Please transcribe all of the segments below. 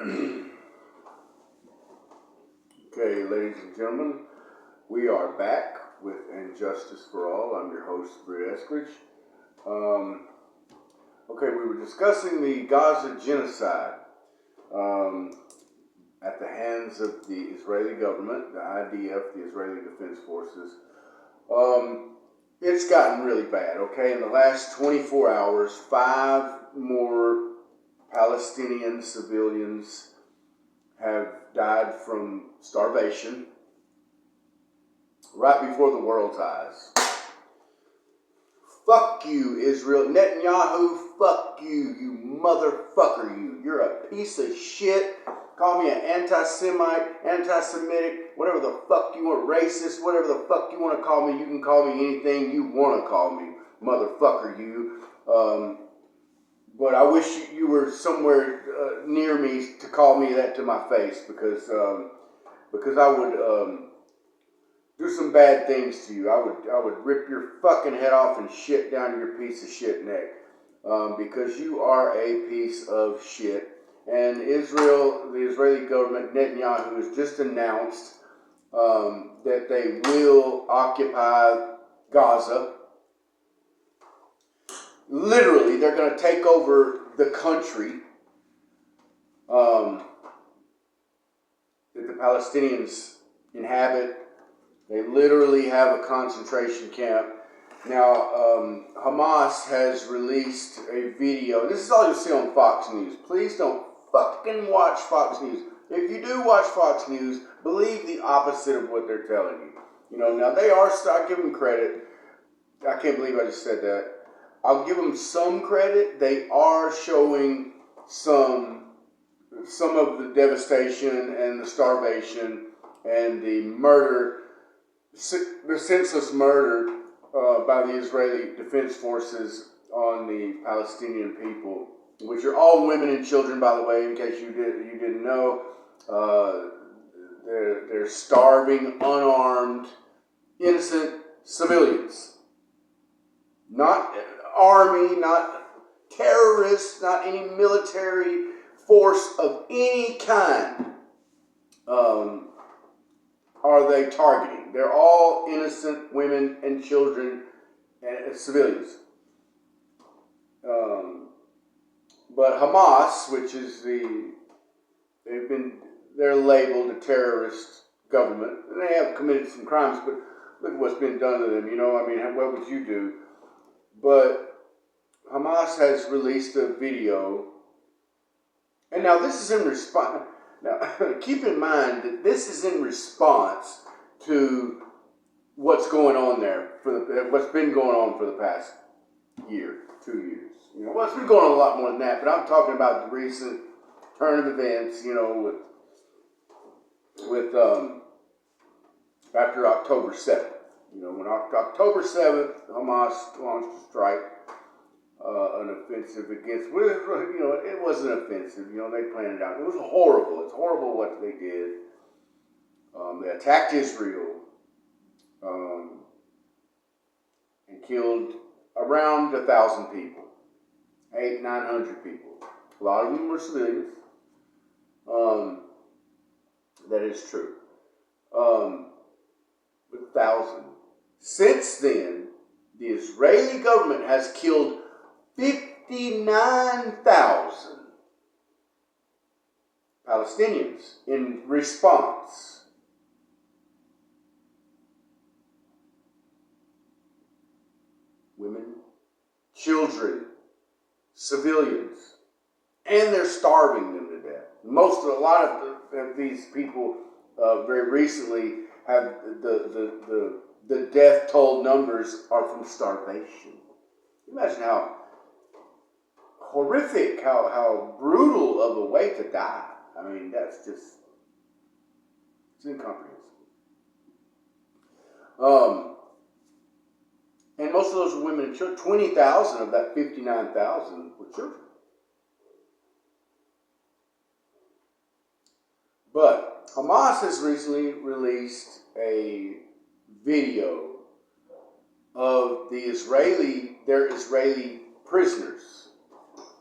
Okay, ladies and gentlemen, we are back with And Justice for All. I'm your host, Britt Eskridge. Okay, we were discussing the Gaza genocide at the hands of the Israeli government, the IDF, the Israeli Defense Forces. It's gotten really bad, okay? In the last 24 hours, 5 more Palestinian civilians have died from starvation right before the world's eyes. Fuck you, Israel. Netanyahu, fuck you, you motherfucker, you. You're a piece of shit. Call me an anti-Semite, anti-Semitic, whatever the fuck you want, racist, whatever the fuck you want to call me. You can call me anything you want to call me, motherfucker, you. But I wish you were somewhere near me to call me that to my face, because I would do some bad things to you. I would rip your fucking head off and shit down your piece of shit neck, because you are a piece of shit. And Israel, the Israeli government, Netanyahu, has just announced that they will occupy Gaza. Literally, they're going to take over the country that the Palestinians inhabit. They literally have a concentration camp. Now, Hamas has released a video. This is all you'll see on Fox News. Please don't fucking watch Fox News. If you do watch Fox News, believe the opposite of what they're telling you. You know, now they are, I give them credit. I can't believe I just said that. I'll give them some credit. They are showing some of the devastation and the starvation and the murder, the senseless murder by the Israeli Defense Forces on the Palestinian people, which are all women and children, by the way, in case you didn't know. They're starving, unarmed, innocent civilians. Not army, not terrorists, not any military force of any kind are they targeting. They're all innocent women and children and civilians. But Hamas, which is they're labeled a terrorist government, and they have committed some crimes, but look at what's been done to them, you know, I mean, what would you do? But Hamas has released a video, and now this is in response. Now, keep in mind that this is in response to what's going on there, what's been going on for the past year, 2 years. You know, well, it's been going on a lot more than that, but I'm talking about the recent turn of events, you know, with after October 7th. You know, when October 7th, Hamas launched a strike, an offensive against, you know, it wasn't offensive, you know, they planned it out. It was horrible. It's horrible what they did. They attacked Israel and killed around 1,000 people, 900 people. A lot of them were civilians. That is true. 1,000. Since then, the Israeli government has killed 59,000 Palestinians in response. Women, children, civilians, and they're starving them to death. A lot of these people very recently have the death toll numbers are from starvation. Imagine how horrific, how brutal of a way to die. I mean, that's just, it's incomprehensible. And most of those are women and children. 20,000 of that 59,000 were children. But Hamas has recently released a video of their Israeli prisoners,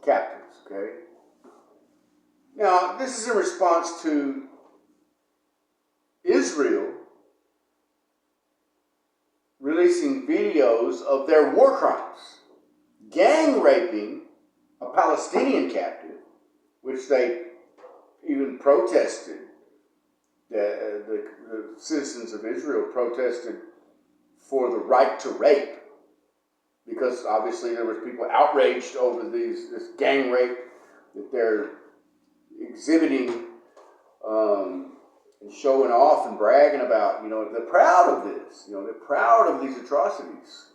captives, okay? Now, this is in response to Israel releasing videos of their war crimes, gang raping a Palestinian captive, which they even protested. The citizens of Israel protested for the right to rape, because obviously there was people outraged over this gang rape that they're exhibiting and showing off and bragging about. They're proud of this. They're proud of these atrocities,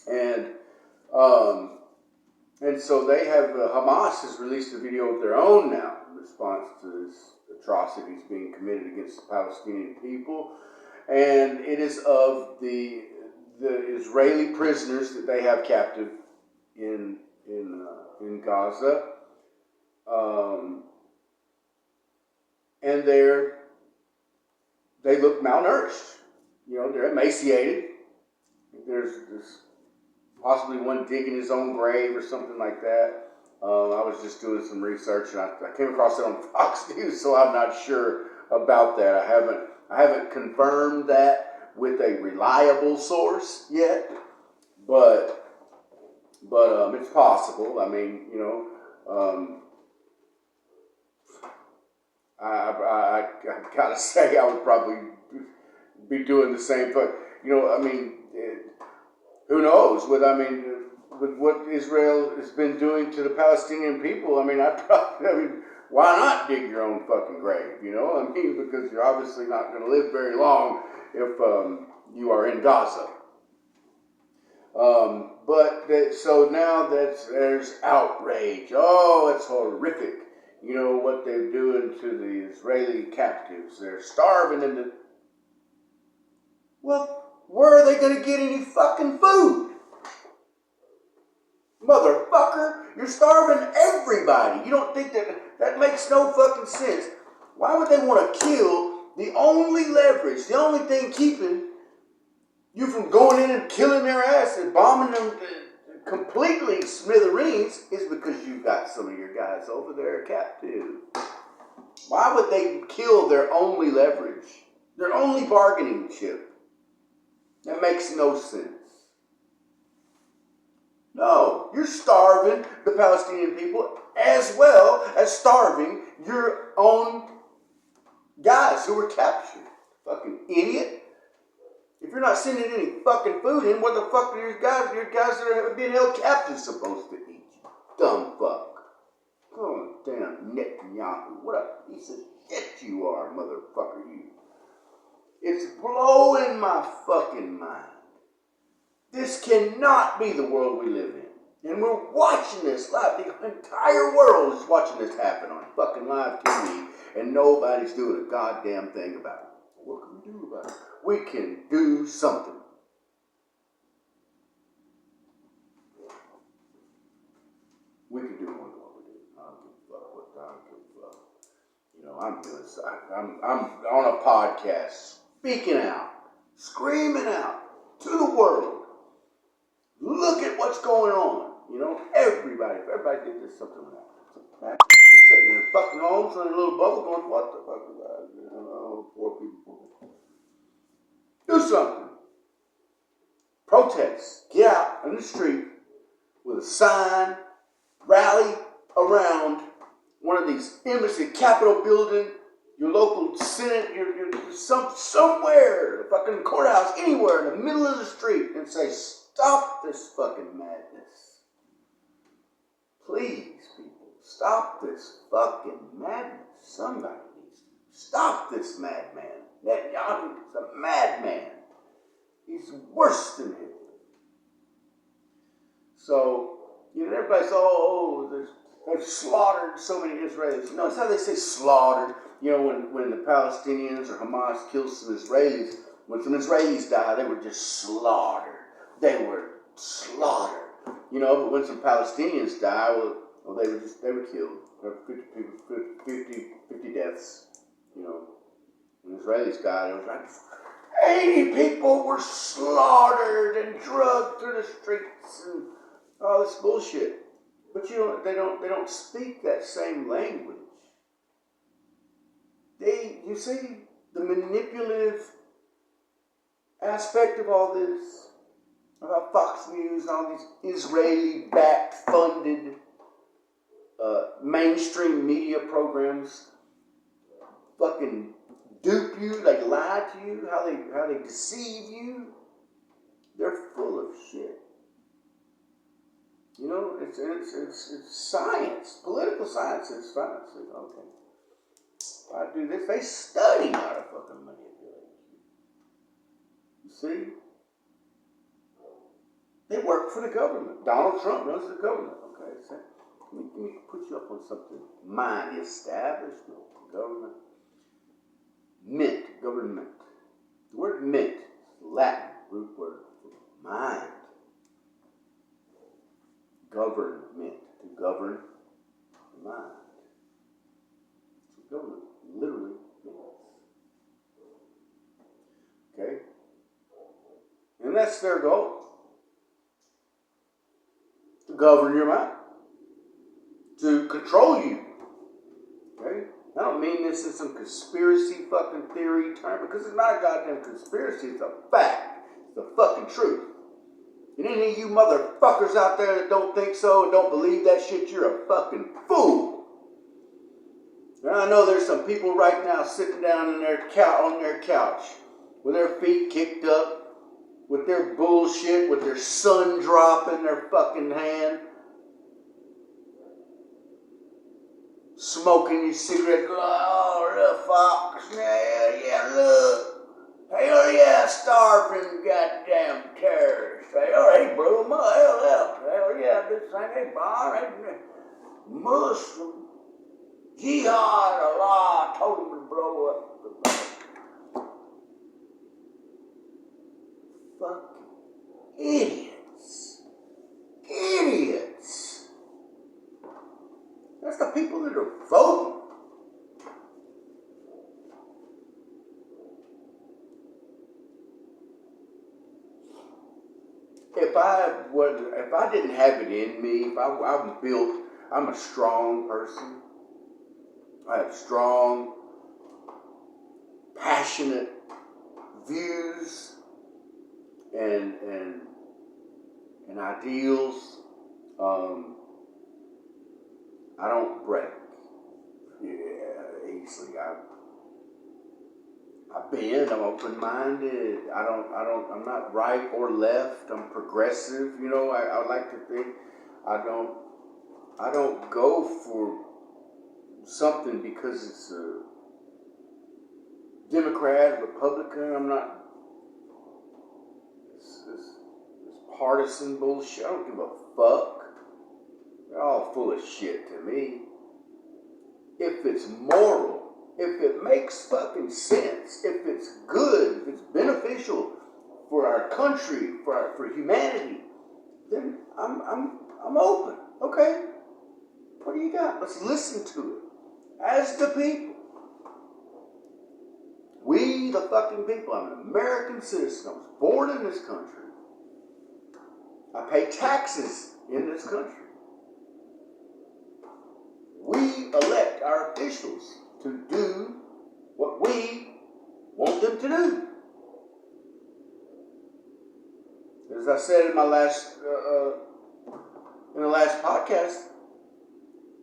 and so they have Hamas has released a video of their own now in response to this atrocities being committed against the Palestinian people, and it is of the Israeli prisoners that they have captive in Gaza, and they look malnourished. They're emaciated. There's possibly one digging his own grave or something like that. I was just doing some research, and I came across it on Fox News, so I'm not sure about that. I haven't confirmed that with a reliable source yet, but it's possible. I mean, I gotta say I would probably be doing the same thing. Who knows? With what Israel has been doing to the Palestinian people, why not dig your own fucking grave? Because you're obviously not going to live very long if you are in Gaza. So now there's outrage. Oh, it's horrific. What they're doing to the Israeli captives. They're starving them. Well, where are they going to get any fucking food? Motherfucker, you're starving everybody. You don't think that makes no fucking sense? Why would they want to kill the only leverage, the only thing keeping you from going in and killing their ass and bombing them completely smithereens is because you've got some of your guys over there captive. Why would they kill their only leverage, their only bargaining chip? That makes no sense. No, you're starving the Palestinian people as well as starving your own guys who were captured. Fucking idiot. If you're not sending any fucking food in, what the fuck are your guys that are being held captive supposed to eat? Dumb fuck. Oh, damn Netanyahu. What a piece of shit you are, motherfucker, you. It's blowing my fucking mind. This cannot be the world we live in. And we're watching this live. The entire world is watching this happen on fucking live TV, and nobody's doing a goddamn thing about it. What can we do about it? We can do something. We can do more than what we do. I don't give a fuck what time I give a fuck. I'm on a podcast, speaking out, screaming out to the world. Look at what's going on. Everybody did this, something like that. People sitting in their fucking homes in a little bubble going, what the fuck is that? Poor people. Do something. Protest. Get out in the street with a sign, rally around one of these embassy, Capitol building, your local Senate, your somewhere, the fucking courthouse, anywhere in the middle of the street, and say, stop this fucking madness. Please, people, stop this fucking madness. Somebody needs to stop this madman. Netanyahu is a madman. He's worse than him. So, everybody's they've slaughtered so many Israelis. Notice how they say slaughtered. When the Palestinians or Hamas kills some Israelis, when some Israelis die, they were just slaughtered. They were slaughtered. But when some Palestinians die, well, they were killed. 50 deaths. When Israelis died, it was like 80 people were slaughtered and drugged through the streets and all this bullshit. But they don't speak that same language. you see the manipulative aspect of all this, about Fox News and all these Israeli-backed, funded mainstream media programs fucking dupe you, like lie to you, how they deceive you. They're full of shit. You know, it's science, political science is science. Okay, if I do this, they study how to fucking manipulate you. You see? They work for the government. Donald Trump runs the government. Okay, so let me put you up on something. Mind, the establishment, government. Mint, government. The word mint, Latin root word for mind. Government, to govern the mind. So government literally means. Okay? And that's their goal. To govern your mind. To control you. Okay? I don't mean this in some conspiracy fucking theory term, because it's not a goddamn conspiracy, it's a fact. It's the fucking truth. And any of you motherfuckers out there that don't think so and don't believe that shit, you're a fucking fool. And I know there's some people right now sitting down on their couch with their feet kicked up, with their bullshit, with their sun drop in their fucking hand, smoking your cigarette. Oh, the Fox, yeah, look. Hell yeah, starving goddamn terrorists. They blew them up. Hell yeah, this thing, they bombed. Muslim jihad, Allah told them to blow up the fucking idiots. Idiots. That's the people that are voting. If I didn't have it in me, if I'm built, I'm a strong person. I have strong, passionate views and ideals. I don't break easily. I bend. I'm open-minded. I'm not right or left. I'm progressive. You know, I like to think I don't go for something because it's a Democrat, Republican. I'm not this partisan bullshit. I don't give a fuck. They're all full of shit to me. If it's moral, if it makes fucking sense, if it's good, if it's beneficial for our country, for humanity, then I'm open. Okay, what do you got? Let's listen to it. As the people, we the fucking people. I'm an American citizen. I was born in this country. I pay taxes in this country. We elect our officials to do what we want them to do. As I said in my last podcast,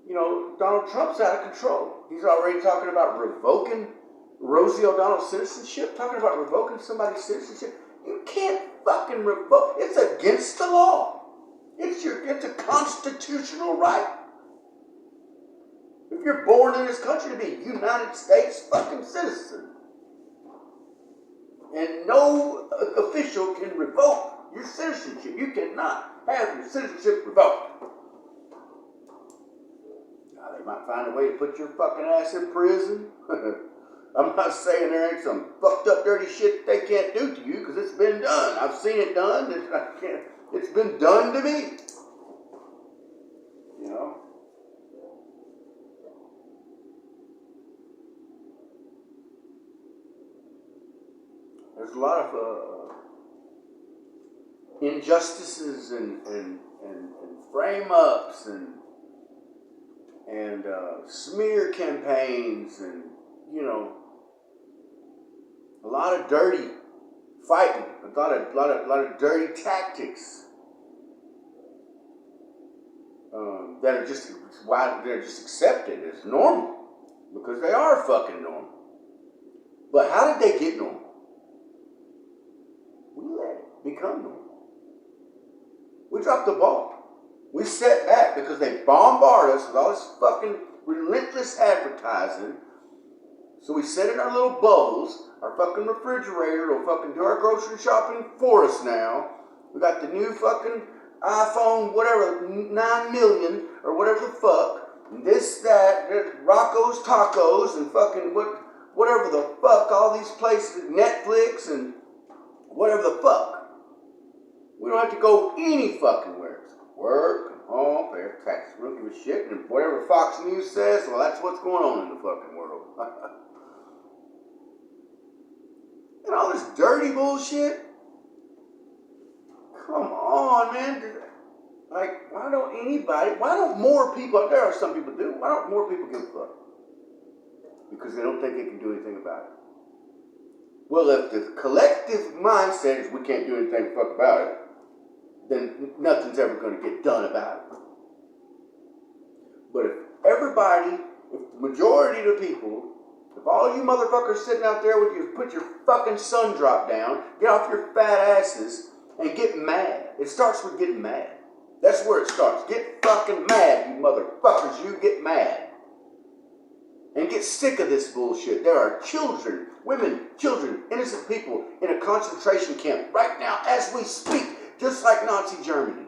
you know, Donald Trump's out of control. He's already talking about revoking Rosie O'Donnell's citizenship, talking about revoking somebody's citizenship. You can't fucking revoke. It's against the law. It's a constitutional right. If you're born in this country to be a United States fucking citizen. And no official can revoke your citizenship. You cannot have your citizenship revoked. Now, they might find a way to put your fucking ass in prison. I'm not saying there ain't some fucked up dirty shit they can't do to you, because it's been done. I've seen it done. It's been done to me. You know? There's a lot of injustices and frame-ups and smear campaigns and you know, a lot of dirty fighting, a lot of dirty tactics that are just they're just accepted as normal because they are fucking normal. But how did they get normal? We let it become normal. We dropped the ball. We set back because they bombard us with all this fucking relentless advertising. So we sit in our little bubbles. Our fucking refrigerator will fucking do our grocery shopping for us now. We got the new fucking iPhone, whatever, 9 million or whatever the fuck. And this, that, Rocco's Tacos and fucking whatever the fuck, all these places, Netflix and whatever the fuck. We don't have to go any fucking where. Work, home, pay taxes, we don't give a shit. And whatever Fox News says, well, that's what's going on in the fucking world. And all this dirty bullshit. Come on, man. Like, why don't more people, there are some people do, why don't more people give a fuck? Because they don't think they can do anything about it. Well, if the collective mindset is we can't do anything fuck about it, then nothing's ever going to get done about it. But if the majority of the people, if all you motherfuckers sitting out there with you put your fucking sun drop down, get off your fat asses, and get mad. It starts with getting mad. That's where it starts. Get fucking mad, you motherfuckers. You get mad. And get sick of this bullshit. There are children, women, children, innocent people in a concentration camp right now as we speak, just like Nazi Germany.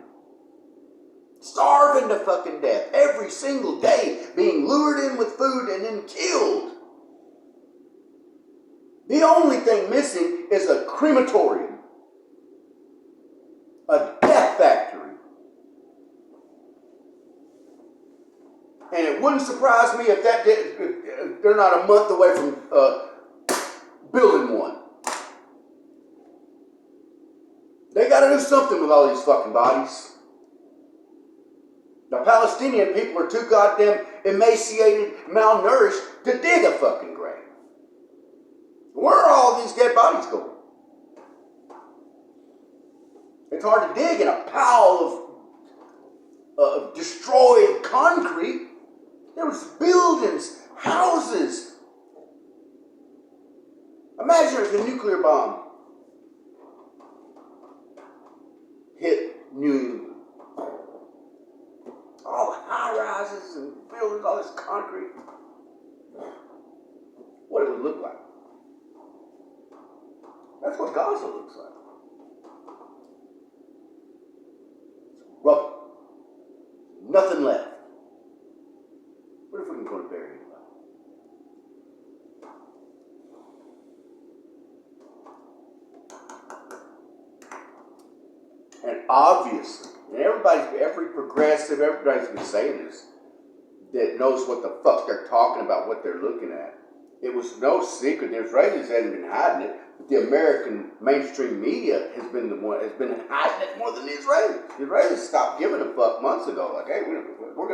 Starving to fucking death every single day, being lured in with food and then killed. The only thing missing is a crematorium, a death factory. And it wouldn't surprise me if they're not a month away from building one. They got to do something with all these fucking bodies. The Palestinian people are too goddamn emaciated, malnourished to dig a fucking grave. Where are all these dead bodies going? It's hard to dig in a pile of destroyed concrete. There was buildings, houses. Imagine if a nuclear bomb hit New England. All the high rises and buildings, all this concrete. What it would look like. That's what Gaza looks like. Rubble. Nothing left. What if we can go to bury anybody? And obviously, and every progressive, everybody's been saying this, that knows what the fuck they're talking about, what they're looking at. It was no secret. The Israelis hadn't been hiding it, but the American mainstream media has been hiding it more than the Israelis. The Israelis stopped giving a fuck months ago. Like, hey, we're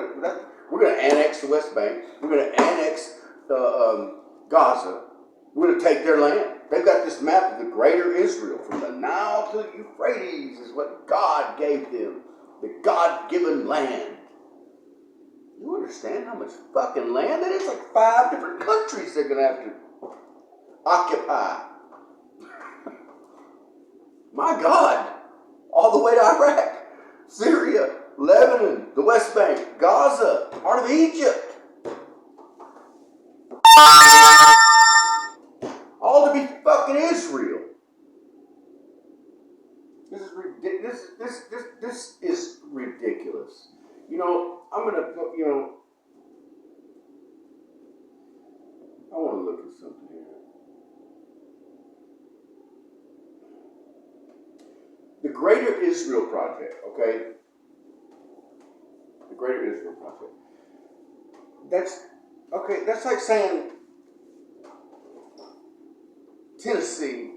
gonna annex the West Bank. We're gonna annex Gaza. We're gonna take their land. They've got this map of the greater Israel from the Nile to the Euphrates is what God gave them. The God-given land. You understand how much fucking land that is? Like 5 different countries they're going to have to occupy. My God. All the way to Iraq, Syria, Lebanon, the West Bank, Gaza, part of Egypt. All to be fucking Israel. This is ridiculous. You know, I'm going to put, I want to look at something here. The Greater Israel Project, okay? The Greater Israel Project. That's like saying Tennessee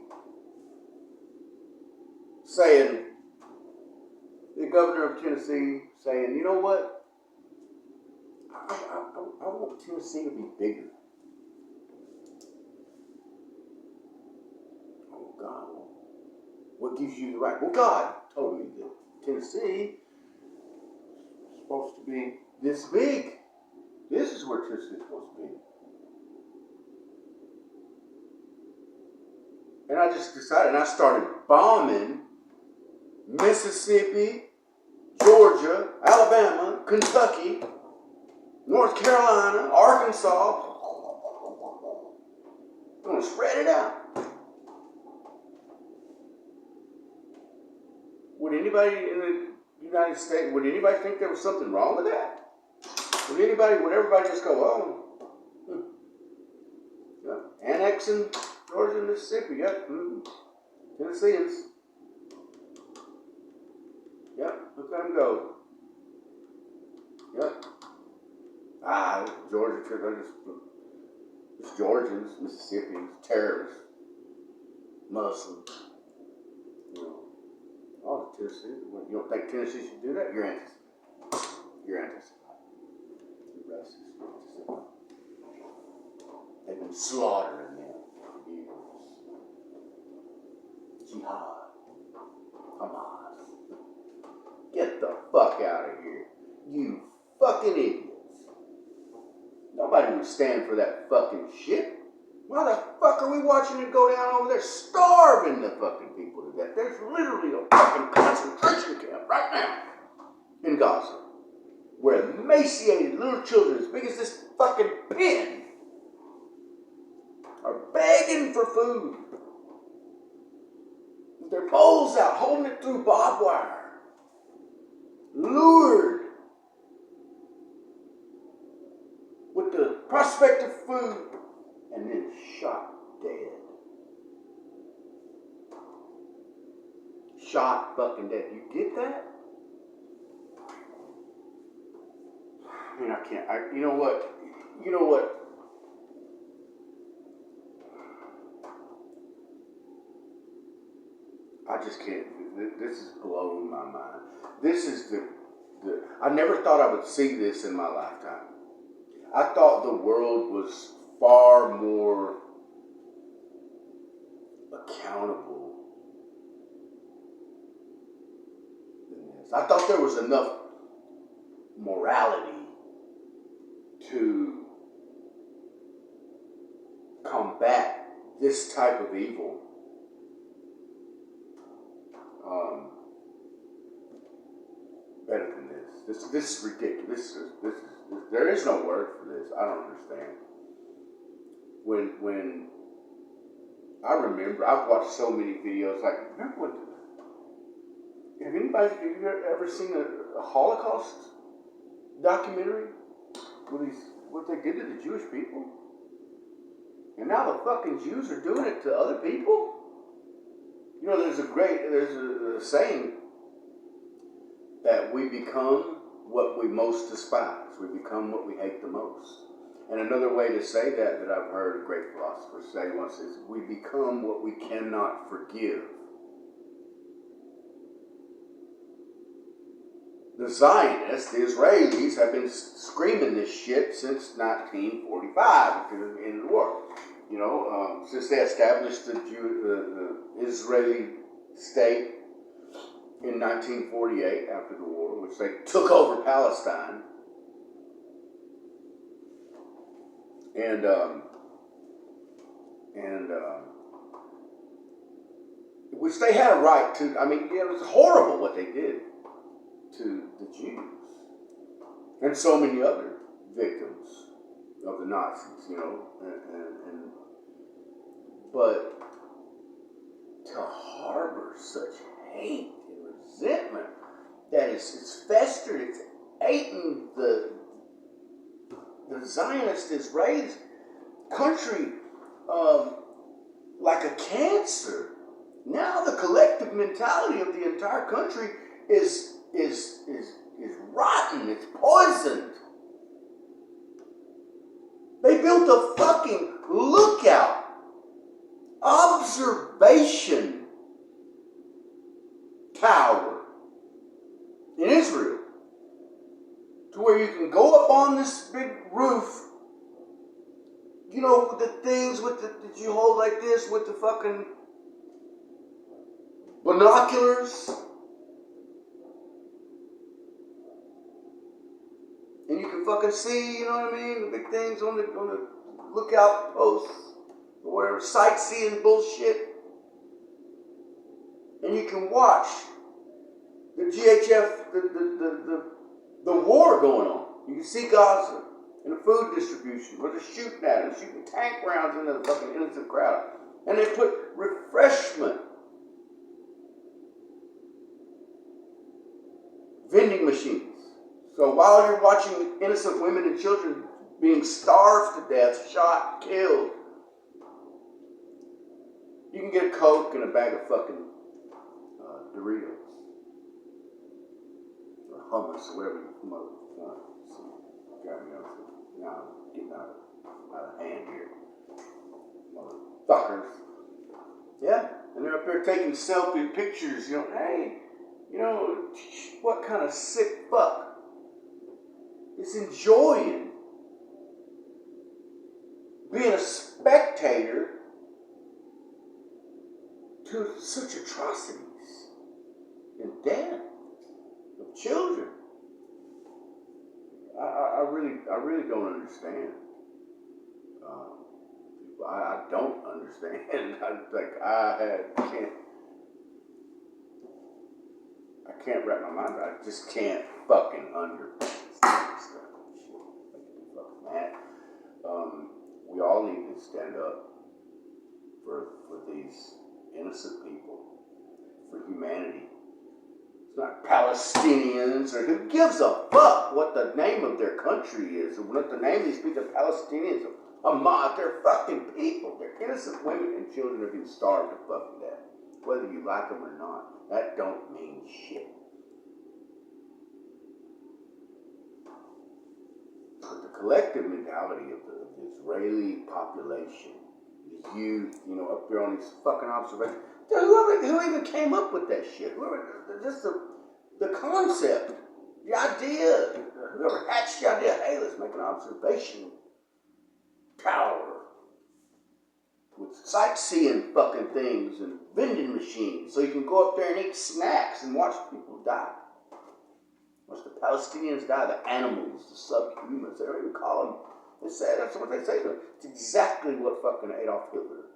saying, the governor of Tennessee saying, you know what? I want Tennessee to be bigger. What gives you the right? Well, God told me that Tennessee is supposed to be this big. This is where Tennessee is supposed to be. And I just decided, and I started bombing Mississippi, Georgia, Alabama, Kentucky, North Carolina, Arkansas. I'm going to spread it out. Would anybody in the United States, would anybody think there was something wrong with that? Would everybody just go, oh, yeah, annexing Georgia and Mississippi, yep, Tennesseans. Yep, look at them go. Yep. Georgia, it's Georgians, Mississippians, terrorists, Muslims. You know, all the Tennessee. You don't think Tennessee should do that? You're anti-Semite. You're racist. They've been slaughtering them for years. Jihad. Hamas. Get the fuck out of here. You fucking idiots. Nobody would stand for that fucking shit. Why the fuck are we watching it go down over there, starving the fucking people to death? There's literally a fucking concentration camp right now in Gaza, where emaciated little children as big as this fucking pin are begging for food. With their poles out, holding it through barbed wire. Lured with the prospect of food, and then shot dead. Shot fucking dead. You get that? I mean, I can't. You know what? I just can't. This is blowing my mind. This is I never thought I would see this in my lifetime. I thought the world was far more accountable than this. I thought there was enough morality to combat this type of evil. Better than this. This is ridiculous. There is no word for this. I don't understand. When I remember, I've watched so many videos. Like, remember have you ever seen a Holocaust documentary? What they did to the Jewish people? And now the fucking Jews are doing it to other people? You know, there's a saying that we become what we most despise. We become what we hate the most. And another way to say that I've heard a great philosopher say once is, we become what we cannot forgive. The Zionists, the Israelis, have been screaming this shit since 1945, because of the end of the war. You know, since they established the Israeli state in 1948 after the war, which they took over Palestine, and which they had a right to. I mean, it was horrible what they did to the Jews and so many other victims of the Nazis, you know, but to harbor such hate and resentment that it's festered, it's eaten the Zionist Israeli country like a cancer. Now the collective mentality of the entire country is rotten. It's poisoned. They built a fucking lookout, observation tower in Israel, to where you can go up on this big roof, you know, with the things that you hold like this with the fucking binoculars, and you can fucking see, you know what I mean, the big things on the lookout posts, or whatever, sightseeing bullshit. And you can watch the GHF, the war going on. You can see Gaza and the food distribution, where they're shooting at them, shooting tank rounds into the fucking innocent crowd. And they put refreshment vending machines. So while you're watching innocent women and children being starved to death, shot, killed, you can get a Coke and a bag of fucking Doritos. Or hummus, or whatever you want. Got me up. Now I'm getting out of hand here. Motherfuckers. Yeah, and they're up there taking selfie pictures, you know, hey, you know, what kind of sick fuck is enjoying being a spectator to such atrocities and death of children? I really don't understand. I don't understand. I can't wrap my mind around it. I just can't fucking understand stuff. Man, we all need to stand up for these innocent people, for humanity. It's not Palestinians, or who gives a fuck what the name of their country is, or what the name of these people, the Palestinians, Hamas, they're fucking people. They're innocent women and children are being starved to fucking death. Whether you like them or not, that don't mean shit. But the collective mentality of the Israeli population, the youth, you know, up there on these fucking observations, who even came up with that shit? Just the concept, the idea, whoever hatched the idea, hey, let's make an observation tower with sightseeing fucking things and vending machines so you can go up there and eat snacks and watch people die. Watch the Palestinians die, the animals, the subhumans, they don't even call them. They say, that's what they say to them. It's exactly what fucking Adolf Hitler,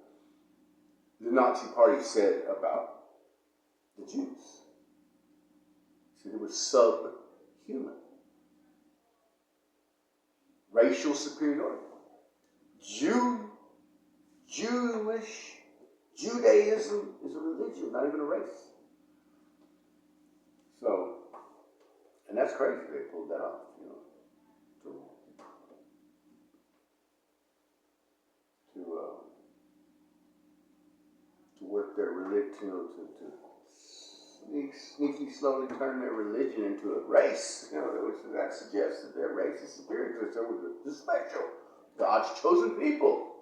the Nazi party, said about the Jews. He said it was subhuman. Racial superiority. Judaism is a religion, not even a race. So, and that's crazy they pulled that off, you know, to work their religion, to sneaky, slowly turn their religion into a race. You know, that suggests that their race is superior to us. So we're the special, God's chosen people.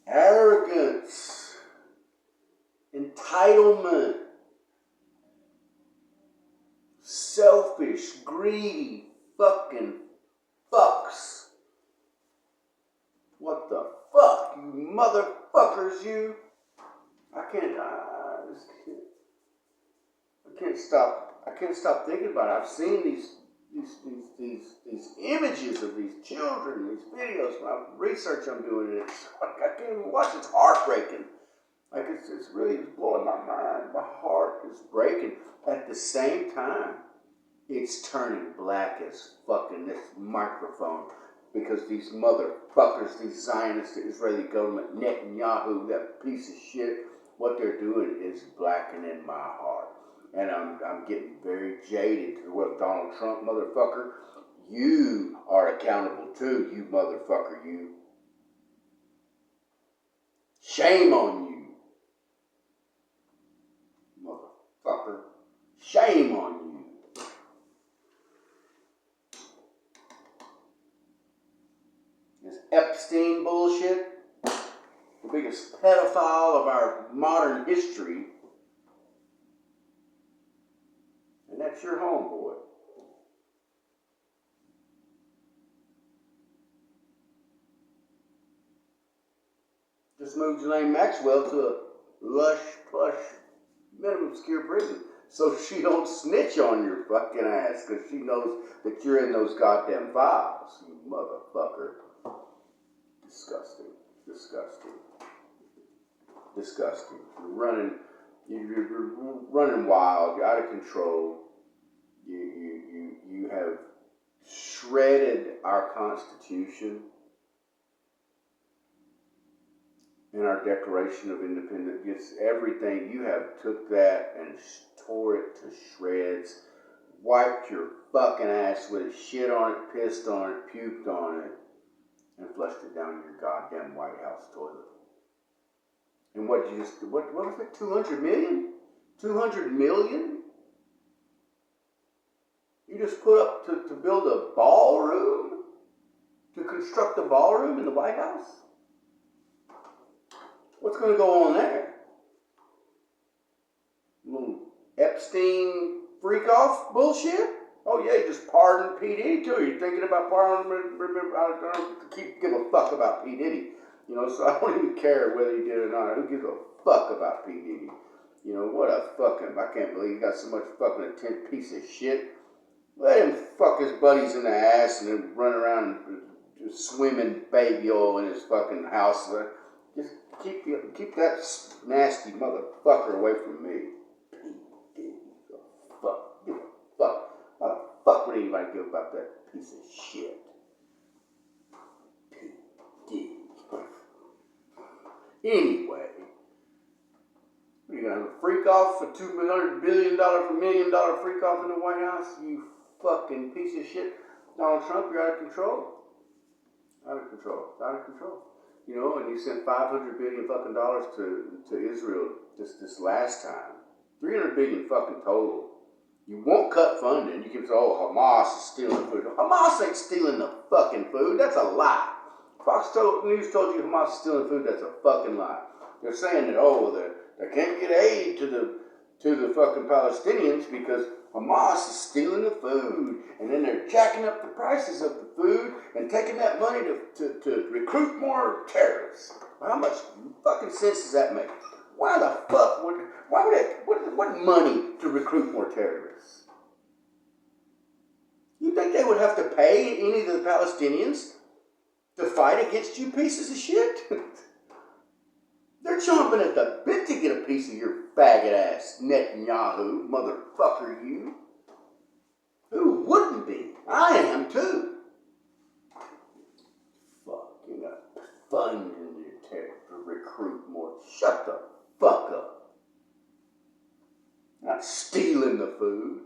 Arrogance, entitlement, selfish, greedy, fucking fucks. What the fuck, you motherfuckers, you? I can't stop thinking about it. I've seen these images of these children, these videos, my research I'm doing, and it's like I can't even watch. It's heartbreaking. Like it's really blowing my mind. My heart is breaking. At the same time, it's turning black as fucking this microphone, because these motherfuckers, these Zionists, the Israeli government, Netanyahu, that piece of shit, what they're doing is blackening my heart. And I'm getting very jaded to what Donald Trump, motherfucker, you are accountable too, you motherfucker, you. Shame on you, motherfucker. Shame on you. This Epstein bullshit, the biggest pedophile of our modern history, and that's your homeboy. Just moved Elaine Maxwell to a lush, plush, minimum secure prison so she don't snitch on your fucking ass because she knows that you're in those goddamn files, you motherfucker. Disgusting. Disgusting. Disgusting. You're running wild. You're out of control. You have shredded our Constitution and our Declaration of Independence. Just everything. You have took that and tore it to shreds, wiped your fucking ass with it, shit on it, pissed on it, puked on it, and flushed it down your goddamn White House toilet. And what was it, 200 million? 200 million? You just put up to build a ballroom? To construct a ballroom in the White House? What's going to go on there? Little Epstein freak-off bullshit? Oh yeah, you just pardoned P. Diddy too. You're thinking about pardoning, remember, I don't give a fuck about P. Diddy. You know, so I don't even care whether he did it or not. Who gives a fuck about P. Diddy? You know, what a fucking, I can't believe he got so much fucking a 10 piece of shit. Let him fuck his buddies in the ass and then run around and swim in baby oil in his fucking house. Just keep that nasty motherfucker away from me. P. Diddy, fuck, give a fuck. How the fuck would anybody give about that piece of shit? P. Diddy. Anyway, what are you gonna have a freak off for $200 billion for $1 million freak off in the White House? You fucking piece of shit. Donald Trump, you're out of control. Out of control. Out of control. You know, and you sent $500 billion fucking dollars to Israel this last time. $300 billion fucking total. You won't cut funding. You can say, oh, Hamas is stealing food. Hamas ain't stealing the fucking food. That's a lie. Fox News told you Hamas is stealing food. That's a fucking lie. They're saying that, oh, they can't get aid to the fucking Palestinians because Hamas is stealing the food. And then they're jacking up the prices of the food and taking that money to recruit more terrorists. How much fucking sense does that make? Why the fuck what money to recruit more terrorists? You think they would have to pay any of the Palestinians to fight against you pieces of shit? They're chomping at the bit to get a piece of your faggot ass Netanyahu, motherfucker you. Who wouldn't be? I am too. Fucking up funding your terror to recruit more. Shut the fuck up. Not stealing the food.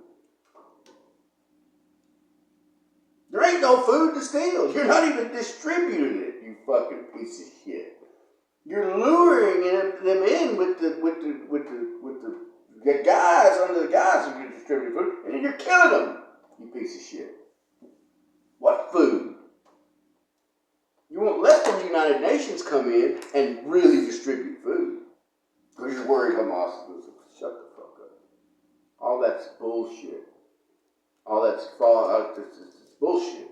There ain't no food to steal. You're not even distributing it, you fucking piece of shit. You're luring them in with the guys under the guise of you distributing food, and then you're killing them, you piece of shit. What food? You won't let the United Nations come in and really distribute food because you're worried Hamas is losing. Shut the fuck up. All that's bullshit. All that's it's bullshit.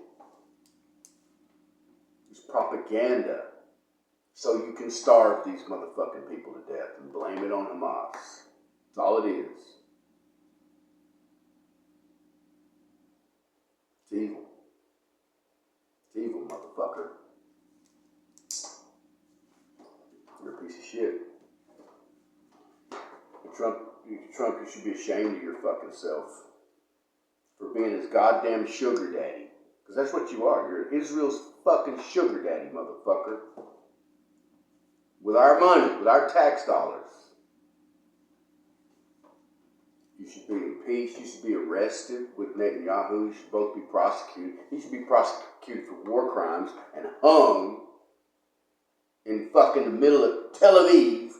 It's propaganda. So you can starve these motherfucking people to death and blame it on Hamas. That's all it is. It's evil. It's evil, motherfucker. You're a piece of shit. Trump, you should be ashamed of your fucking self for being his goddamn sugar daddy. Because that's what you are. You're Israel's fucking sugar daddy, motherfucker. With our money, with our tax dollars. You should be impeached. You should be arrested with Netanyahu. You should both be prosecuted. He should be prosecuted for war crimes and hung in fucking the middle of Tel Aviv.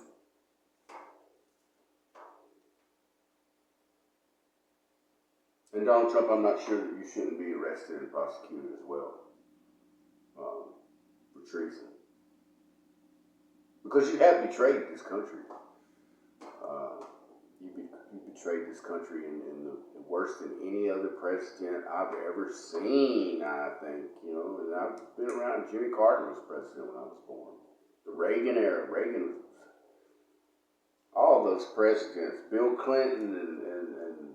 And Donald Trump, I'm not sure that you shouldn't be arrested and prosecuted as well for treason. Because you have betrayed this country. You betrayed this country in the worse than any other president I've ever seen, I think. You know, and I've been around. Jimmy Carter was president when I was born. The Reagan era. Reagan, all those presidents, Bill Clinton, and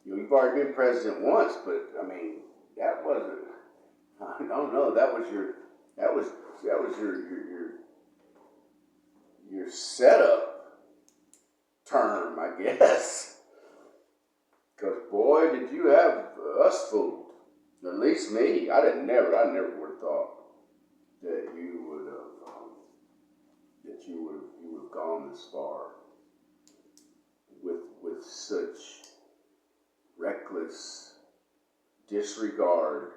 you've already been president once, but I mean, that wasn't. I don't know. That was your setup term, I guess. Because boy, did you have us fooled. At least me. I never would have thought that you would have gone this far with such reckless disregard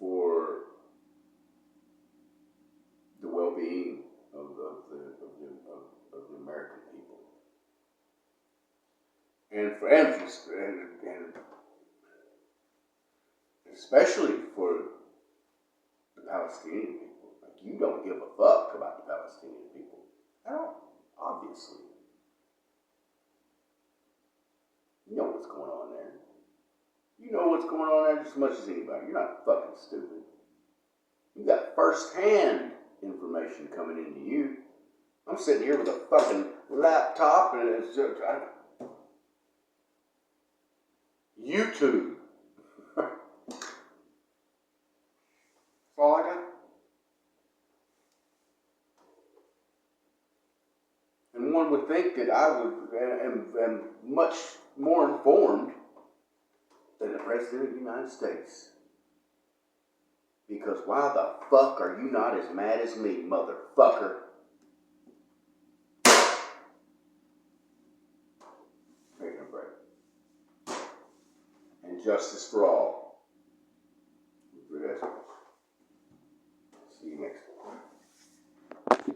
for the well-being of the American people, and especially for the Palestinian people. Like, you don't give a fuck about the Palestinian people at all, obviously. You know what's going on there. You know what's going on there just as much as anybody. You're not fucking stupid. You got first-hand information coming into you. I'm sitting here with a fucking laptop and it's just YouTube. That's all I got. And one would think that I am much more informed than the President of the United States. Because why the fuck are you not as mad as me, motherfucker? Taking a break. And justice for all.